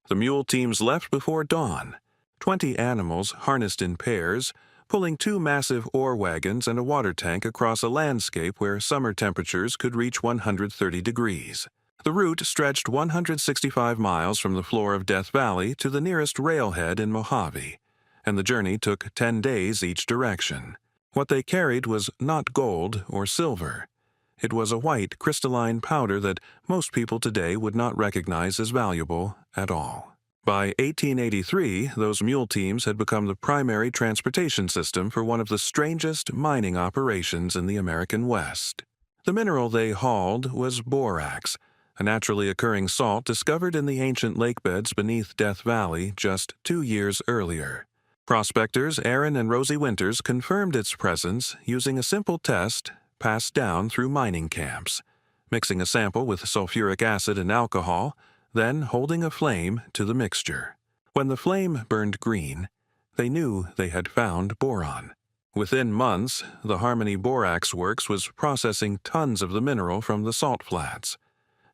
The mule teams left before dawn, 20 animals harnessed in pairs, pulling 2 massive ore wagons and a water tank across a landscape where summer temperatures could reach 130 degrees. The route stretched 165 miles from the floor of Death Valley to the nearest railhead in Mojave, and the journey took 10 days each direction. What they carried was not gold or silver. It was a white, crystalline powder that most people today would not recognize as valuable at all. By 1883, those mule teams had become the primary transportation system for one of the strangest mining operations in the American West. The mineral they hauled was borax, a naturally occurring salt discovered in the ancient lakebeds beneath Death Valley just 2 years earlier. Prospectors Aaron and Rosie Winters confirmed its presence using a simple test passed down through mining camps, mixing a sample with sulfuric acid and alcohol, then holding a flame to the mixture. When the flame burned green, they knew they had found boron. Within months, the Harmony Borax Works was processing tons of the mineral from the salt flats,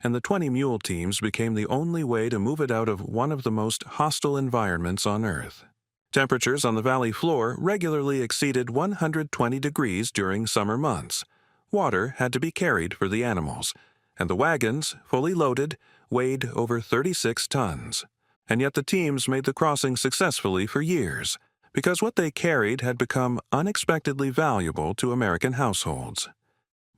and the 20 mule teams became the only way to move it out of one of the most hostile environments on Earth. Temperatures on the valley floor regularly exceeded 120 degrees during summer months. Water had to be carried for the animals, and the wagons, fully loaded, weighed over 36 tons. And yet the teams made the crossing successfully for years, because what they carried had become unexpectedly valuable to American households.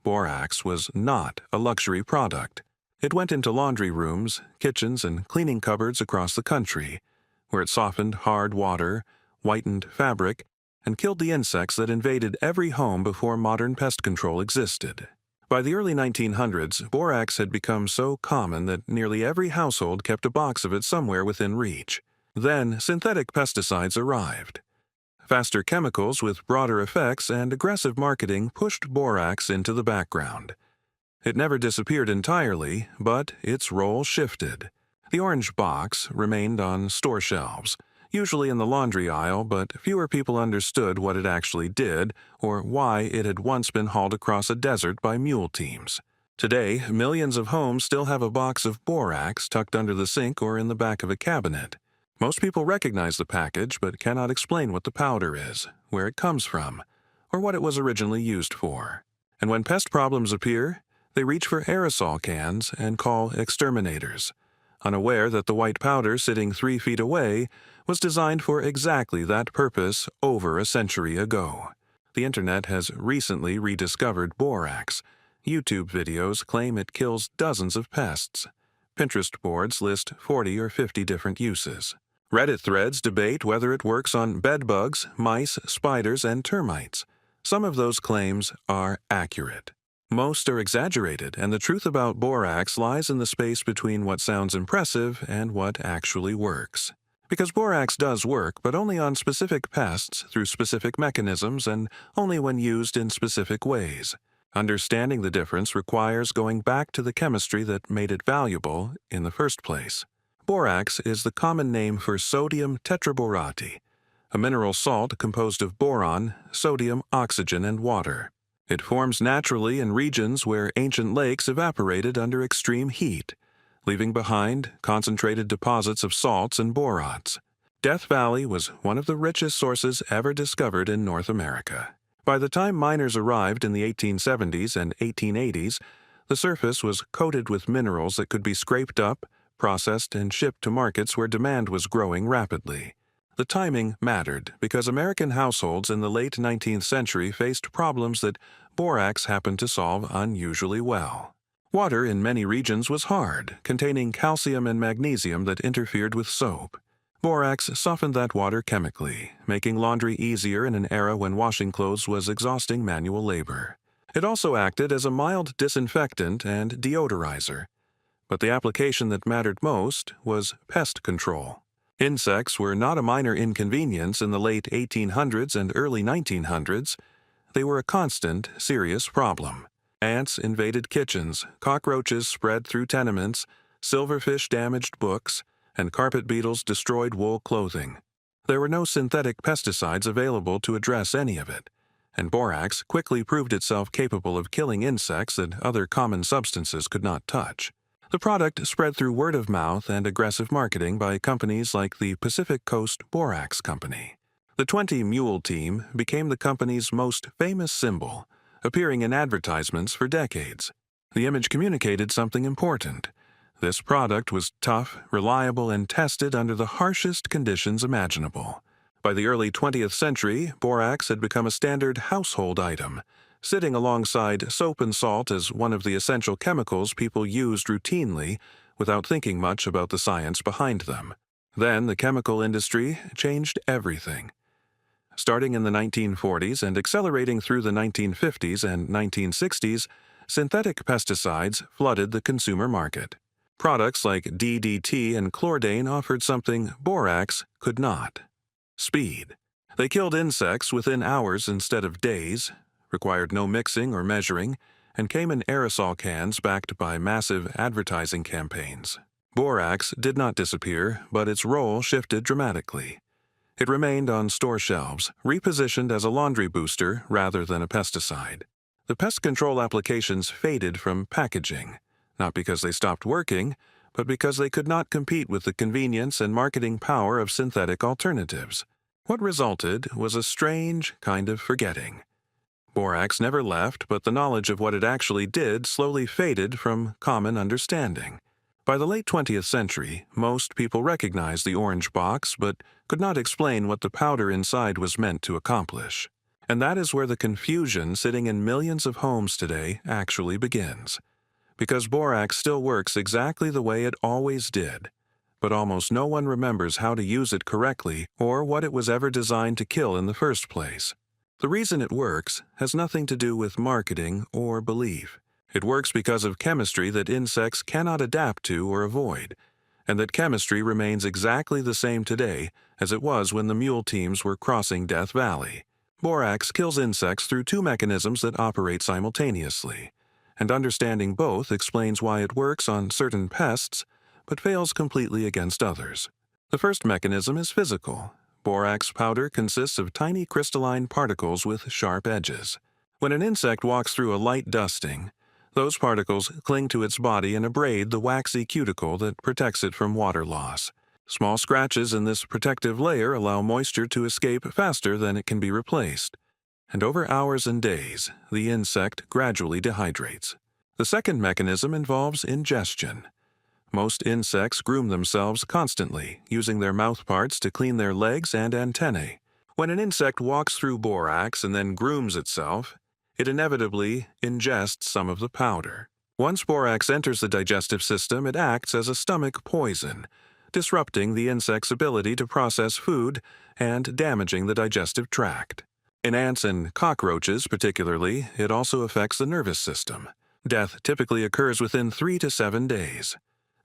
Borax was not a luxury product. It went into laundry rooms, kitchens, and cleaning cupboards across the country, where it softened hard water, whitened fabric, and killed the insects that invaded every home before modern pest control existed. By the early 1900s, borax had become so common that nearly every household kept a box of it somewhere within reach. Then, synthetic pesticides arrived. Faster chemicals with broader effects and aggressive marketing pushed borax into the background. It never disappeared entirely, but its role shifted. The orange box remained on store shelves, usually in the laundry aisle, but fewer people understood what it actually did or why it had once been hauled across a desert by mule teams. Today, millions of homes still have a box of borax tucked under the sink or in the back of a cabinet. Most people recognize the package but cannot explain what the powder is, where it comes from, or what it was originally used for. And when pest problems appear, they reach for aerosol cans and call exterminators, unaware that the white powder sitting 3 feet away was designed for exactly that purpose over a century ago. The internet has recently rediscovered borax. YouTube videos claim it kills dozens of pests. Pinterest boards list 40 or 50 different uses. Reddit threads debate whether it works on bedbugs, mice, spiders, and termites. Some of those claims are accurate. Most are exaggerated, and the truth about borax lies in the space between what sounds impressive and what actually works. Because borax does work, but only on specific pests through specific mechanisms and only when used in specific ways. Understanding the difference requires going back to the chemistry that made it valuable in the first place. Borax is the common name for sodium tetraborate, a mineral salt composed of boron, sodium, oxygen, and water. It forms naturally in regions where ancient lakes evaporated under extreme heat, leaving behind concentrated deposits of salts and borates. Death Valley was one of the richest sources ever discovered in North America. By the time miners arrived in the 1870s and 1880s, the surface was coated with minerals that could be scraped up, processed, and shipped to markets where demand was growing rapidly. The timing mattered because American households in the late 19th century faced problems that borax happened to solve unusually well. Water in many regions was hard, containing calcium and magnesium that interfered with soap. Borax softened that water chemically, making laundry easier in an era when washing clothes was exhausting manual labor. It also acted as a mild disinfectant and deodorizer. But the application that mattered most was pest control. Insects were not a minor inconvenience in the late 1800s and early 1900s. They were a constant, serious problem. Ants invaded kitchens, cockroaches spread through tenements, silverfish damaged books, and carpet beetles destroyed wool clothing. There were no synthetic pesticides available to address any of it, and borax quickly proved itself capable of killing insects that other common substances could not touch. The product spread through word of mouth and aggressive marketing by companies like the Pacific Coast Borax Company. The 20 Mule Team became the company's most famous symbol, appearing in advertisements for decades. The image communicated something important. This product was tough, reliable, and tested under the harshest conditions imaginable. By the early 20th century, borax had become a standard household item, sitting alongside soap and salt as one of the essential chemicals people used routinely without thinking much about the science behind them. Then the chemical industry changed everything. Starting in the 1940s and accelerating through the 1950s and 1960s, synthetic pesticides flooded the consumer market. Products like DDT and chlordane offered something borax could not: speed. They killed insects within hours instead of days, required no mixing or measuring, and came in aerosol cans backed by massive advertising campaigns. Borax did not disappear, but its role shifted dramatically. It remained on store shelves, repositioned as a laundry booster rather than a pesticide. The pest control applications faded from packaging, not because they stopped working, but because they could not compete with the convenience and marketing power of synthetic alternatives. What resulted was a strange kind of forgetting. Borax never left, but the knowledge of what it actually did slowly faded from common understanding. By the late 20th century, most people recognized the orange box but could not explain what the powder inside was meant to accomplish. And that is where the confusion sitting in millions of homes today actually begins. Because borax still works exactly the way it always did, but almost no one remembers how to use it correctly or what it was ever designed to kill in the first place. The reason it works has nothing to do with marketing or belief. It works because of chemistry that insects cannot adapt to or avoid, and that chemistry remains exactly the same today as it was when the mule teams were crossing Death Valley. Borax kills insects through two mechanisms that operate simultaneously, and understanding both explains why it works on certain pests but fails completely against others. The first mechanism is physical. Borax powder consists of tiny crystalline particles with sharp edges. When an insect walks through a light dusting, those particles cling to its body and abrade the waxy cuticle that protects it from water loss. Small scratches in this protective layer allow moisture to escape faster than it can be replaced, and over hours and days, the insect gradually dehydrates. The second mechanism involves ingestion. Most insects groom themselves constantly, using their mouthparts to clean their legs and antennae. When an insect walks through borax and then grooms itself, it inevitably ingests some of the powder. Once borax enters the digestive system, it acts as a stomach poison, disrupting the insect's ability to process food and damaging the digestive tract. In ants and cockroaches particularly, it also affects the nervous system. Death typically occurs within 3 to 7 days.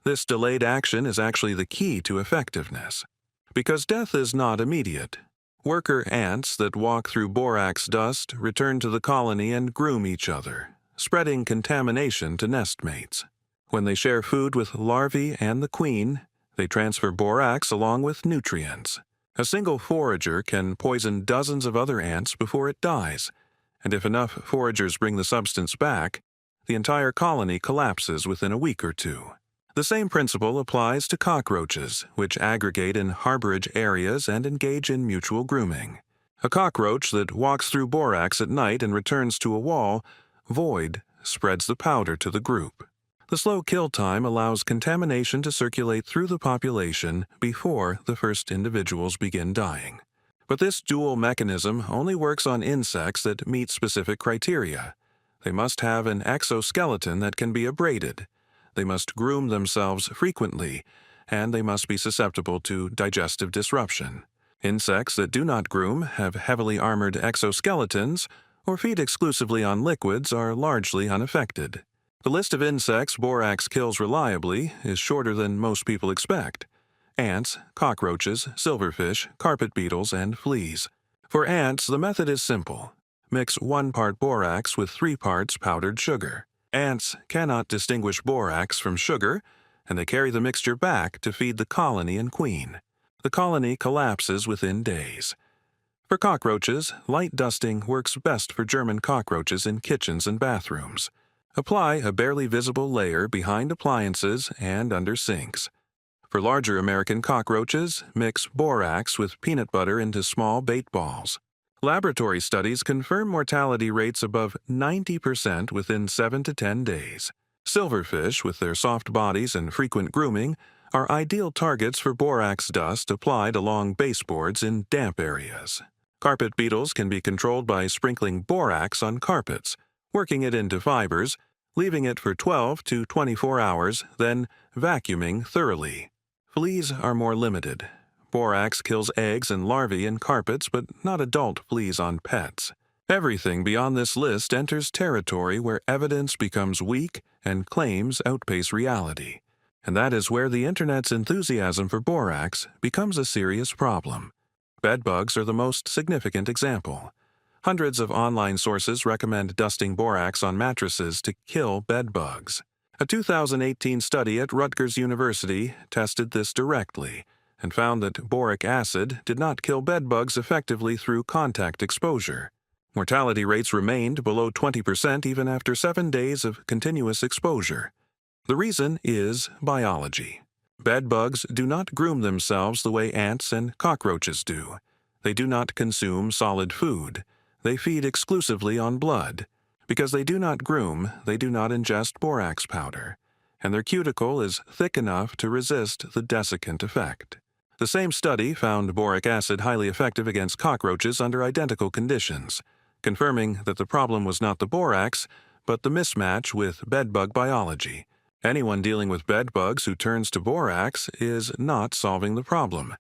This delayed action is actually the key to effectiveness. Because death is not immediate, worker ants that walk through borax dust return to the colony and groom each other, spreading contamination to nestmates. When they share food with larvae and the queen, they transfer borax along with nutrients. A single forager can poison dozens of other ants before it dies, and if enough foragers bring the substance back, the entire colony collapses within a week or two. The same principle applies to cockroaches, which aggregate in harborage areas and engage in mutual grooming. A cockroach that walks through borax at night and returns to a wall, void, spreads the powder to the group. The slow kill time allows contamination to circulate through the population before the first individuals begin dying. But this dual mechanism only works on insects that meet specific criteria. They must have an exoskeleton that can be abraded. They must groom themselves frequently, and they must be susceptible to digestive disruption. Insects that do not groom, have heavily armored exoskeletons, or feed exclusively on liquids are largely unaffected. The list of insects borax kills reliably is shorter than most people expect: ants, cockroaches, silverfish, carpet beetles, and fleas. For ants, the method is simple. Mix 1 part borax with 3 parts powdered sugar. Ants cannot distinguish borax from sugar, and they carry the mixture back to feed the colony and queen. The colony collapses within days. For cockroaches, light dusting works best for German cockroaches in kitchens and bathrooms. Apply a barely visible layer behind appliances and under sinks. For larger American cockroaches, mix borax with peanut butter into small bait balls. Laboratory studies confirm mortality rates above 90% within 7 to 10 days. Silverfish, with their soft bodies and frequent grooming, are ideal targets for borax dust applied along baseboards in damp areas. Carpet beetles can be controlled by sprinkling borax on carpets, working it into fibers, leaving it for 12 to 24 hours, then vacuuming thoroughly. Fleas are more limited. Borax kills eggs and larvae in carpets, but not adult fleas on pets. Everything beyond this list enters territory where evidence becomes weak and claims outpace reality. And that is where the Internet's enthusiasm for borax becomes a serious problem. Bedbugs are the most significant example. Hundreds of online sources recommend dusting borax on mattresses to kill bedbugs. A 2018 study at Rutgers University tested this directly and found that boric acid did not kill bedbugs effectively through contact exposure. Mortality rates remained below 20% even after 7 days of continuous exposure. The reason is biology. Bedbugs do not groom themselves the way ants and cockroaches do. They do not consume solid food. They feed exclusively on blood. Because they do not groom, they do not ingest borax powder, and their cuticle is thick enough to resist the desiccant effect. The same study found boric acid highly effective against cockroaches under identical conditions, confirming that the problem was not the borax, but the mismatch with bedbug biology. Anyone dealing with bedbugs who turns to borax is not solving the problem.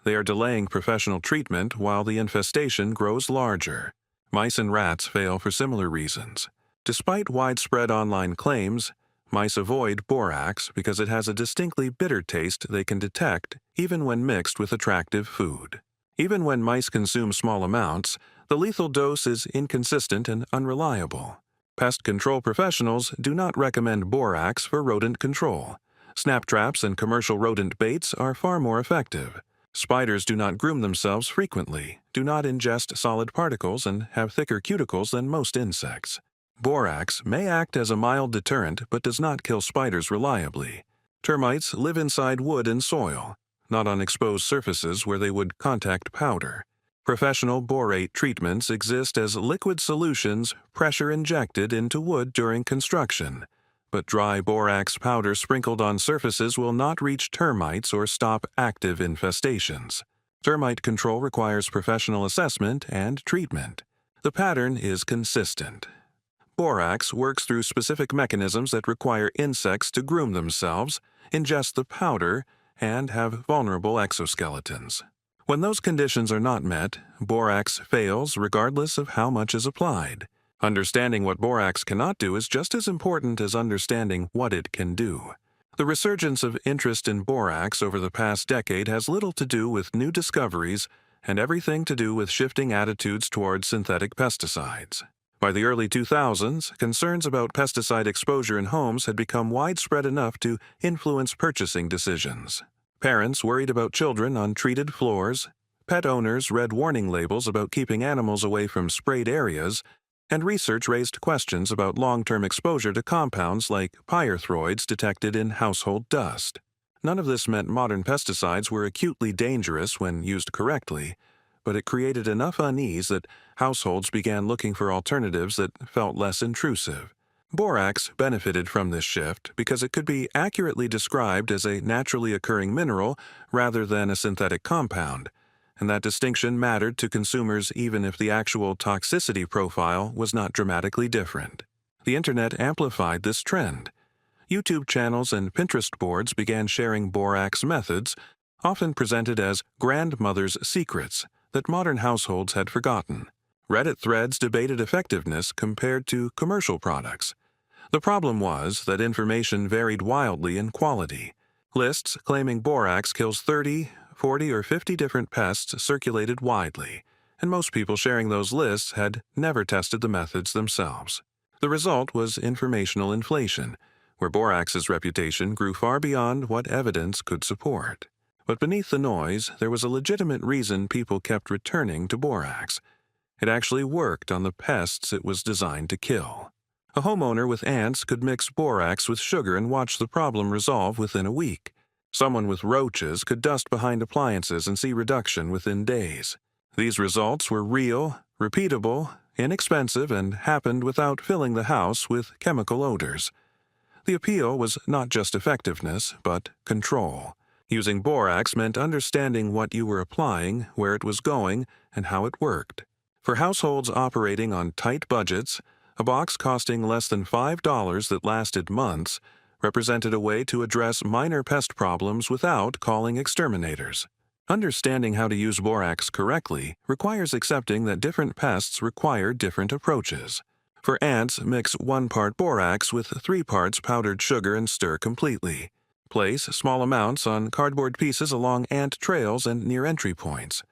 They are delaying professional treatment while the infestation grows larger. Mice and rats fail for similar reasons. Despite widespread online claims, mice avoid borax because it has a distinctly bitter taste they can detect even when mixed with attractive food. Even when mice consume small amounts, the lethal dose is inconsistent and unreliable. Pest control professionals do not recommend borax for rodent control. Snap traps and commercial rodent baits are far more effective. Spiders do not groom themselves frequently, do not ingest solid particles, and have thicker cuticles than most insects. Borax may act as a mild deterrent but does not kill spiders reliably. Termites live inside wood and soil, not on exposed surfaces where they would contact powder. Professional borate treatments exist as liquid solutions pressure injected into wood during construction. But dry borax powder sprinkled on surfaces will not reach termites or stop active infestations. Termite control requires professional assessment and treatment. The pattern is consistent. Borax works through specific mechanisms that require insects to groom themselves, ingest the powder, and have vulnerable exoskeletons. When those conditions are not met, borax fails regardless of how much is applied. Understanding what borax cannot do is just as important as understanding what it can do. The resurgence of interest in borax over the past decade has little to do with new discoveries and everything to do with shifting attitudes towards synthetic pesticides. By the early 2000s, concerns about pesticide exposure in homes had become widespread enough to influence purchasing decisions. Parents worried about children on treated floors, pet owners read warning labels about keeping animals away from sprayed areas, and research raised questions about long-term exposure to compounds like pyrethroids detected in household dust. None of this meant modern pesticides were acutely dangerous when used correctly, but it created enough unease that households began looking for alternatives that felt less intrusive. Borax benefited from this shift because it could be accurately described as a naturally occurring mineral rather than a synthetic compound, and that distinction mattered to consumers even if the actual toxicity profile was not dramatically different. The Internet amplified this trend. YouTube channels and Pinterest boards began sharing borax methods, often presented as grandmother's secrets that modern households had forgotten. Reddit threads debated effectiveness compared to commercial products. The problem was that information varied wildly in quality. Lists claiming borax kills 30, 40, or 50 different pests circulated widely, and most people sharing those lists had never tested the methods themselves. The result was informational inflation, where borax's reputation grew far beyond what evidence could support. But beneath the noise, there was a legitimate reason people kept returning to borax. It actually worked on the pests it was designed to kill. A homeowner with ants could mix borax with sugar and watch the problem resolve within a week. Someone with roaches could dust behind appliances and see reduction within days. These results were real, repeatable, inexpensive, and happened without filling the house with chemical odors. The appeal was not just effectiveness, but control. Using borax meant understanding what you were applying, where it was going, and how it worked. For households operating on tight budgets, a box costing less than $5 that lasted months represented a way to address minor pest problems without calling exterminators. Understanding how to use borax correctly requires accepting that different pests require different approaches. For ants, mix 1 part borax with 3 parts powdered sugar and stir completely. Place small amounts on cardboard pieces along ant trails and near entry points.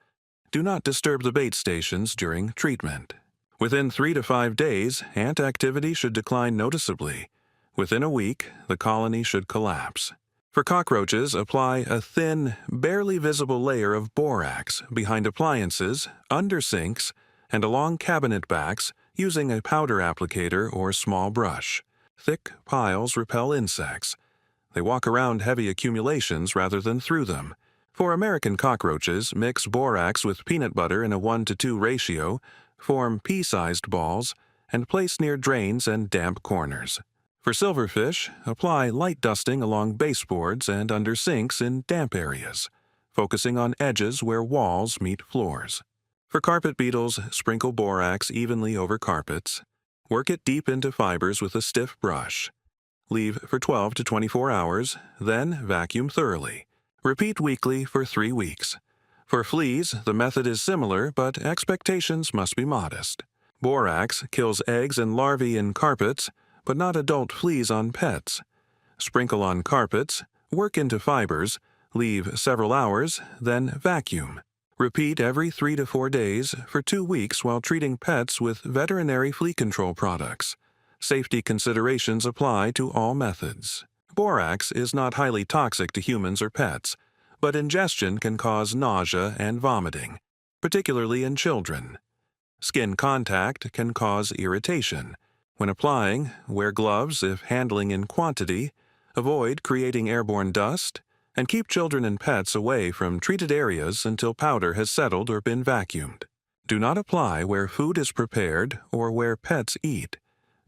Do not disturb the bait stations during treatment. Within 3 to 5 days, ant activity should decline noticeably. Within a week, the colony should collapse. For cockroaches, apply a thin, barely visible layer of borax behind appliances, under sinks, and along cabinet backs using a powder applicator or small brush. Thick piles repel insects. They walk around heavy accumulations rather than through them. For American cockroaches, mix borax with peanut butter in a 1:2 ratio, form pea-sized balls, and place near drains and damp corners. For silverfish, apply light dusting along baseboards and under sinks in damp areas, focusing on edges where walls meet floors. For carpet beetles, sprinkle borax evenly over carpets. Work it deep into fibers with a stiff brush. Leave for 12 to 24 hours, then vacuum thoroughly. Repeat weekly for 3 weeks. For fleas, the method is similar, but expectations must be modest. Borax kills eggs and larvae in carpets, but not adult fleas on pets. Sprinkle on carpets, work into fibers, leave several hours, then vacuum. Repeat every 3 to 4 days for 2 weeks while treating pets with veterinary flea control products. Safety considerations apply to all methods. Borax is not highly toxic to humans or pets, but ingestion can cause nausea and vomiting, particularly in children. Skin contact can cause irritation. When applying, wear gloves if handling in quantity, avoid creating airborne dust, and keep children and pets away from treated areas until powder has settled or been vacuumed. Do not apply where food is prepared or where pets eat.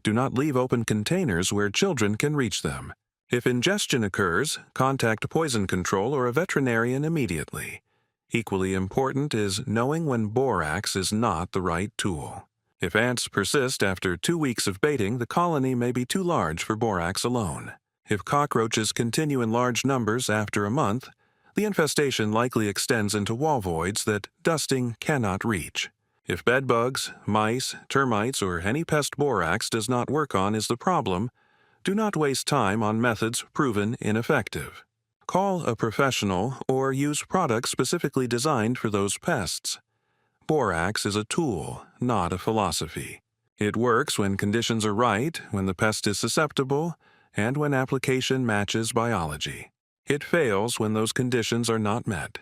Do not leave open containers where children can reach them. If ingestion occurs, contact poison control or a veterinarian immediately. Equally important is knowing when borax is not the right tool. If ants persist after 2 weeks of baiting, the colony may be too large for borax alone. If cockroaches continue in large numbers after a month, the infestation likely extends into wall voids that dusting cannot reach. If bedbugs, mice, termites, or any pest borax does not work on is the problem, do not waste time on methods proven ineffective. Call a professional or use products specifically designed for those pests. Borax is a tool, not a philosophy. It works when conditions are right, when the pest is susceptible, and when application matches biology. It fails when those conditions are not met,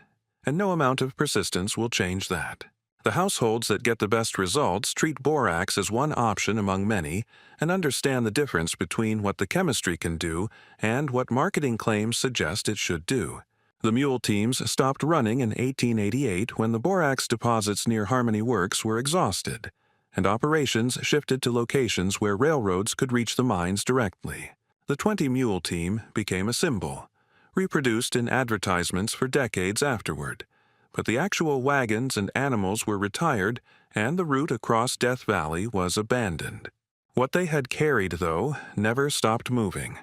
and no amount of persistence will change that. The households that get the best results treat borax as one option among many and understand the difference between what the chemistry can do and what marketing claims suggest it should do. The mule teams stopped running in 1888 when the borax deposits near Harmony Works were exhausted, and operations shifted to locations where railroads could reach the mines directly. The 20-mule team became a symbol, reproduced in advertisements for decades afterward. But the actual wagons and animals were retired, and the route across Death Valley was abandoned. What they had carried, though, never stopped moving.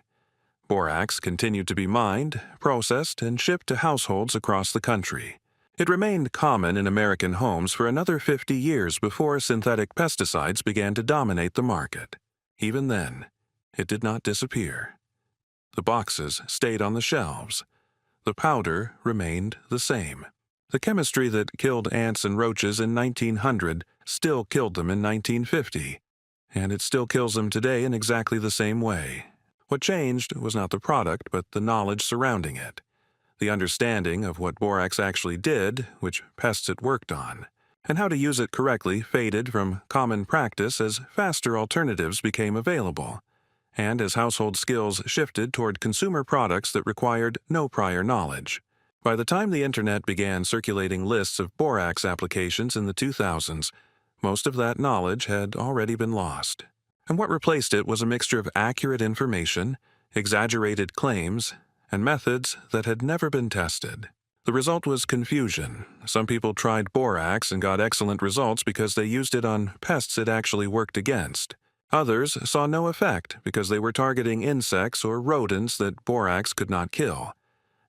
Borax continued to be mined, processed, and shipped to households across the country. It remained common in American homes for another 50 years before synthetic pesticides began to dominate the market. Even then, it did not disappear. The boxes stayed on the shelves. The powder remained the same. The chemistry that killed ants and roaches in 1900 still killed them in 1950, and it still kills them today in exactly the same way. What changed was not the product, but the knowledge surrounding it, the understanding of what borax actually did, which pests it worked on, and how to use it correctly faded from common practice as faster alternatives became available, and as household skills shifted toward consumer products that required no prior knowledge. By the time the Internet began circulating lists of borax applications in the 2000s, most of that knowledge had already been lost. And what replaced it was a mixture of accurate information, exaggerated claims, and methods that had never been tested. The result was confusion. Some people tried borax and got excellent results because they used it on pests it actually worked against. Others saw no effect because they were targeting insects or rodents that borax could not kill,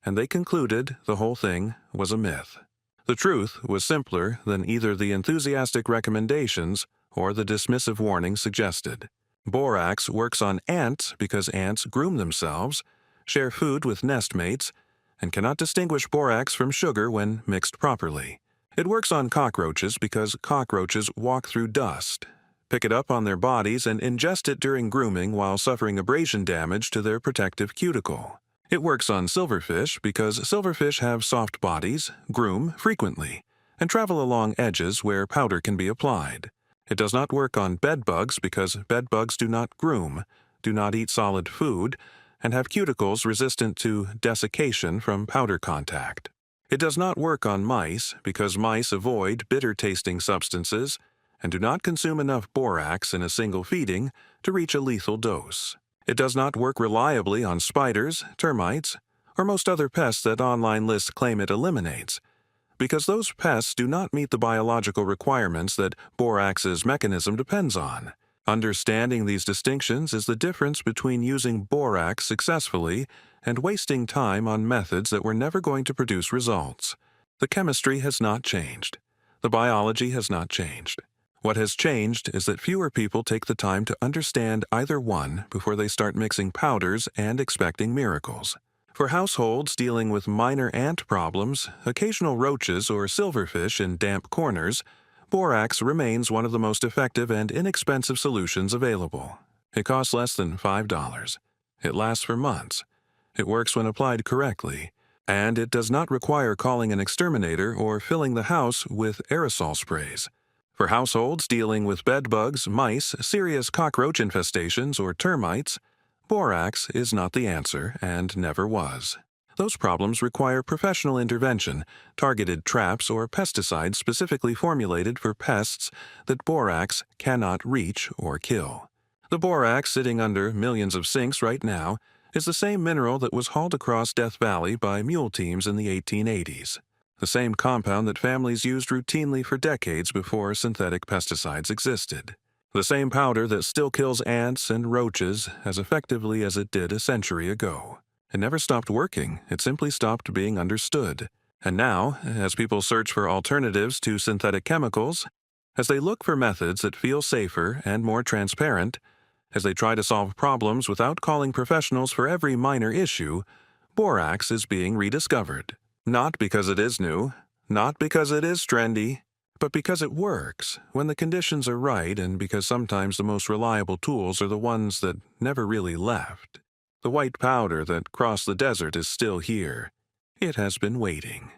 and they concluded the whole thing was a myth. The truth was simpler than either the enthusiastic recommendations or the dismissive warnings suggested. Borax works on ants because ants groom themselves, share food with nestmates, and cannot distinguish borax from sugar when mixed properly. It works on cockroaches because cockroaches walk through dust, pick it up on their bodies, and ingest it during grooming while suffering abrasion damage to their protective cuticle. It works on silverfish because silverfish have soft bodies, groom frequently, and travel along edges where powder can be applied. It does not work on bedbugs because bedbugs do not groom, do not eat solid food, and have cuticles resistant to desiccation from powder contact. It does not work on mice because mice avoid bitter-tasting substances and do not consume enough borax in a single feeding to reach a lethal dose. It does not work reliably on spiders, termites, or most other pests that online lists claim it eliminates, because those pests do not meet the biological requirements that borax's mechanism depends on. Understanding these distinctions is the difference between using borax successfully and wasting time on methods that were never going to produce results. The chemistry has not changed. The biology has not changed. What has changed is that fewer people take the time to understand either one before they start mixing powders and expecting miracles. For households dealing with minor ant problems, occasional roaches, or silverfish in damp corners, borax remains one of the most effective and inexpensive solutions available. It costs less than $5. It lasts for months. It works when applied correctly. And it does not require calling an exterminator or filling the house with aerosol sprays. For households dealing with bedbugs, mice, serious cockroach infestations, or termites, borax is not the answer and never was. Those problems require professional intervention, targeted traps, or pesticides specifically formulated for pests that borax cannot reach or kill. The borax sitting under millions of sinks right now is the same mineral that was hauled across Death Valley by mule teams in the 1880s. The same compound that families used routinely for decades before synthetic pesticides existed. The same powder that still kills ants and roaches as effectively as it did a century ago. It never stopped working, it simply stopped being understood. And now, as people search for alternatives to synthetic chemicals, as they look for methods that feel safer and more transparent, as they try to solve problems without calling professionals for every minor issue, borax is being rediscovered. Not because it is new, not because it is trendy, but because it works when the conditions are right and because sometimes the most reliable tools are the ones that never really left. The white powder that crossed the desert is still here. It has been waiting.